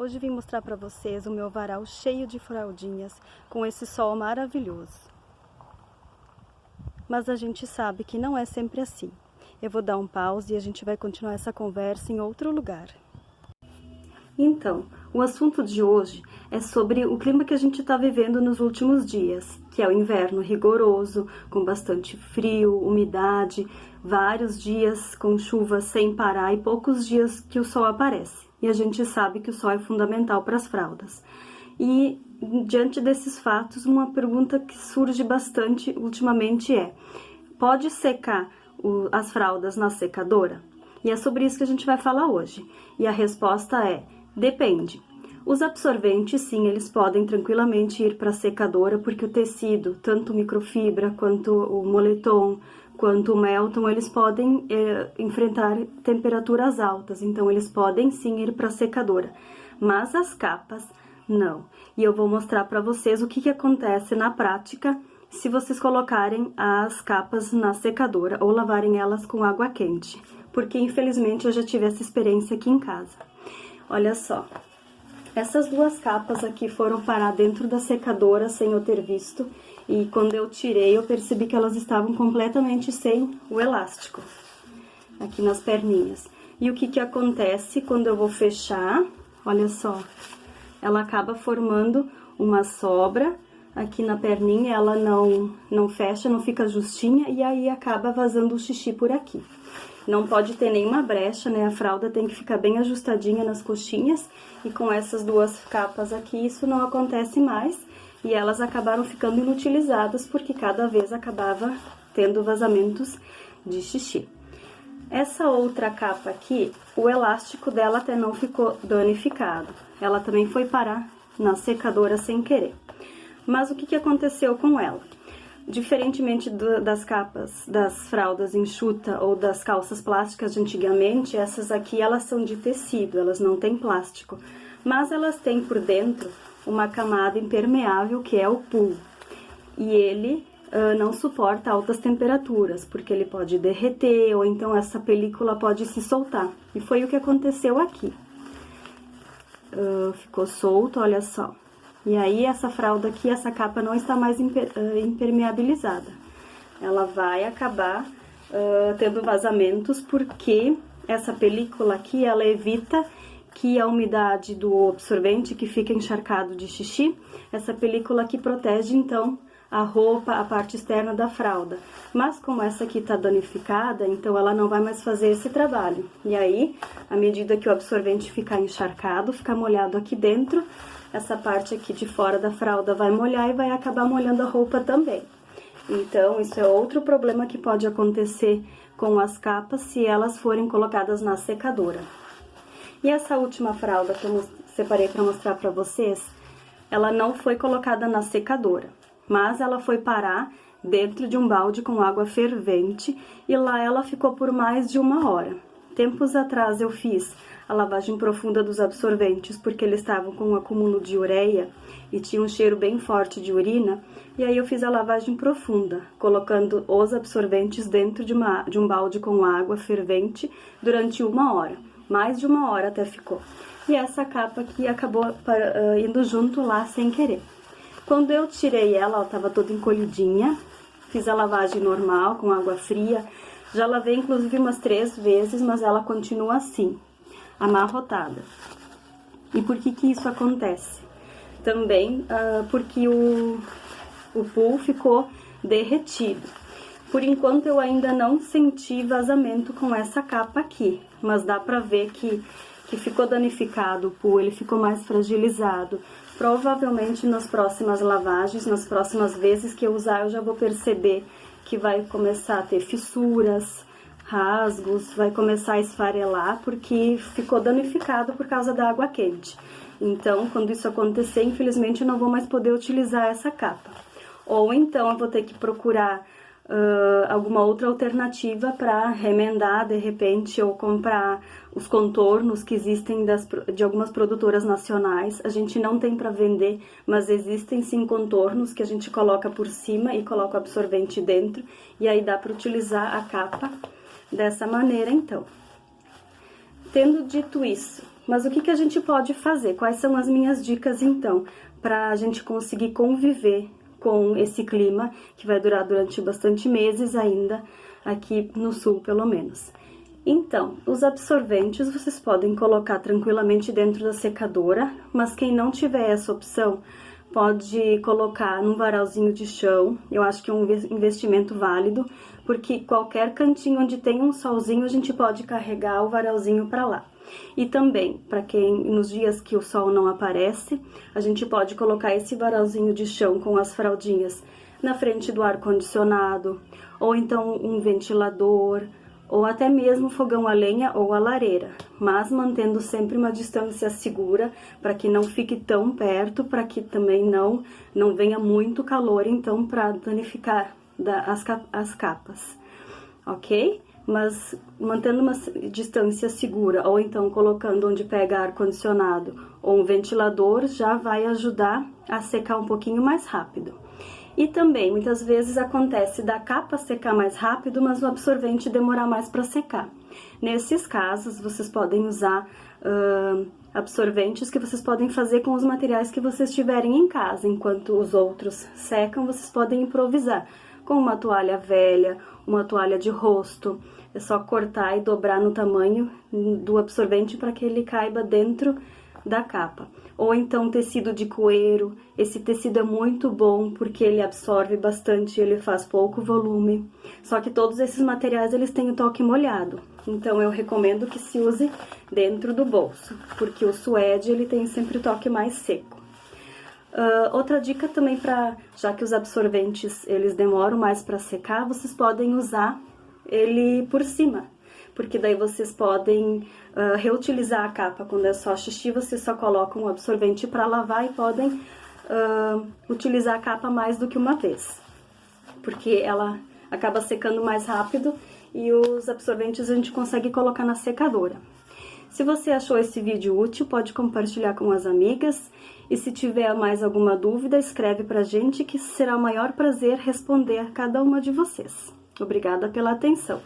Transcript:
Hoje vim mostrar para vocês o meu varal cheio de fraldinhas com esse sol maravilhoso. Mas a gente sabe que não é sempre assim. Eu vou dar um pause e a gente vai continuar essa conversa em outro lugar. Então, o assunto de hoje é sobre o clima que a gente está vivendo nos últimos dias, que é o inverno rigoroso, com bastante frio, umidade, vários dias com chuva sem parar e poucos dias que o sol aparece. E a gente sabe que o sol é fundamental para as fraldas. E, diante desses fatos, uma pergunta que surge bastante ultimamente é: pode secar as fraldas na secadora? E é sobre isso que a gente vai falar hoje. E a resposta é: depende. Os absorventes, sim, eles podem tranquilamente ir para a secadora, porque o tecido, tanto o microfibra quanto o moletom, quanto o Melton, eles podem enfrentar temperaturas altas, então eles podem sim ir para a secadora. Mas as capas, não. E eu vou mostrar para vocês o que acontece na prática se vocês colocarem as capas na secadora ou lavarem elas com água quente, porque infelizmente eu já tive essa experiência aqui em casa. Olha só, essas duas capas aqui foram parar dentro da secadora sem eu ter visto, e quando eu tirei eu percebi que elas estavam completamente sem o elástico, aqui nas perninhas. E o que acontece quando eu vou fechar? Olha só, ela acaba formando uma sobra aqui na perninha, ela não fecha, não fica justinha, e aí acaba vazando o xixi por aqui. Não pode ter nenhuma brecha, né? A fralda tem que ficar bem ajustadinha nas coxinhas, e com essas duas capas aqui isso não acontece mais, e elas acabaram ficando inutilizadas porque cada vez acabava tendo vazamentos de xixi. Essa outra capa aqui, o elástico dela até não ficou danificado, ela também foi parar na secadora sem querer. Mas o que aconteceu com ela? Diferentemente das capas das fraldas enxuta ou das calças plásticas de antigamente, essas aqui elas são de tecido, elas não têm plástico, mas elas têm por dentro uma camada impermeável que é o PU, e ele não suporta altas temperaturas, porque ele pode derreter ou então essa película pode se soltar, e foi o que aconteceu aqui. Ficou solto, olha só. E aí essa fralda aqui, essa capa não está mais impermeabilizada. Ela vai acabar tendo vazamentos, porque essa película aqui, ela evita que a umidade do absorvente que fica encharcado de xixi, essa película aqui protege então a roupa, a parte externa da fralda. Mas como essa aqui tá danificada, então ela não vai mais fazer esse trabalho. E aí, à medida que o absorvente ficar encharcado, ficar molhado aqui dentro, essa parte aqui de fora da fralda vai molhar e vai acabar molhando a roupa também. Então, isso é outro problema que pode acontecer com as capas se elas forem colocadas na secadora. E essa última fralda que eu separei para mostrar para vocês, ela não foi colocada na secadora, mas ela foi parar dentro de um balde com água fervente, e lá ela ficou por mais de 1 hora. Tempos atrás eu fiz a lavagem profunda dos absorventes, porque eles estavam com um acúmulo de ureia e tinha um cheiro bem forte de urina, e aí eu fiz a lavagem profunda, colocando os absorventes dentro de um balde com água fervente durante 1 hora, mais de 1 hora até ficou. E essa capa aqui acabou indo junto lá sem querer. Quando eu tirei ela estava toda encolhidinha, fiz a lavagem normal com água fria, já lavei inclusive umas 3 vezes, mas ela continua assim, amarrotada. E por que isso acontece? Também porque o PU ficou derretido. Por enquanto eu ainda não senti vazamento com essa capa aqui, mas dá pra ver que ficou danificado o PU, ele ficou mais fragilizado. Provavelmente nas próximas lavagens, nas próximas vezes que eu usar, eu já vou perceber que vai começar a ter fissuras, rasgos, vai começar a esfarelar, porque ficou danificado por causa da água quente. Então, quando isso acontecer, infelizmente eu não vou mais poder utilizar essa capa. Ou então eu vou ter que procurar alguma outra alternativa para remendar de repente, ou comprar os contornos que existem de algumas produtoras nacionais. A gente não tem para vender, mas existem sim contornos que a gente coloca por cima e coloca o absorvente dentro, e aí dá para utilizar a capa dessa maneira. Então, tendo dito isso, Mas o que a gente pode fazer? Quais são as minhas dicas, então, para a gente conseguir conviver com esse clima, que vai durar durante bastante meses ainda, aqui no sul, pelo menos. Então, os absorventes vocês podem colocar tranquilamente dentro da secadora, mas quem não tiver essa opção, pode colocar num varalzinho de chão. Eu acho que é um investimento válido, porque qualquer cantinho onde tem um solzinho, a gente pode carregar o varalzinho para lá. E também, para quem nos dias que o sol não aparece, a gente pode colocar esse varalzinho de chão com as fraldinhas na frente do ar-condicionado, ou então um ventilador, ou até mesmo fogão a lenha ou a lareira, mas mantendo sempre uma distância segura para que não fique tão perto, para que também não venha muito calor, então, para danificar as capas, ok? Mas mantendo uma distância segura, ou então colocando onde pega ar-condicionado ou um ventilador, já vai ajudar a secar um pouquinho mais rápido. E também, muitas vezes acontece da capa secar mais rápido, mas o absorvente demorar mais para secar. Nesses casos, vocês podem usar absorventes que vocês podem fazer com os materiais que vocês tiverem em casa. Enquanto os outros secam, vocês podem improvisar com uma toalha velha, uma toalha de rosto. É só cortar e dobrar no tamanho do absorvente para que ele caiba dentro da capa. Ou então tecido de coeiro. Esse tecido é muito bom porque ele absorve bastante, ele faz pouco volume. Só que todos esses materiais eles têm o toque molhado. Então eu recomendo que se use dentro do bolso, porque o suede ele tem sempre o toque mais seco. Outra dica também, já que os absorventes eles demoram mais para secar, vocês podem usar ele por cima, porque daí vocês podem reutilizar a capa. Quando é só xixi, vocês só colocam o absorvente para lavar e podem utilizar a capa mais do que uma vez, porque ela acaba secando mais rápido e os absorventes a gente consegue colocar na secadora. Se você achou esse vídeo útil, pode compartilhar com as amigas. E se tiver mais alguma dúvida, escreve pra gente que será o maior prazer responder a cada uma de vocês. Obrigada pela atenção.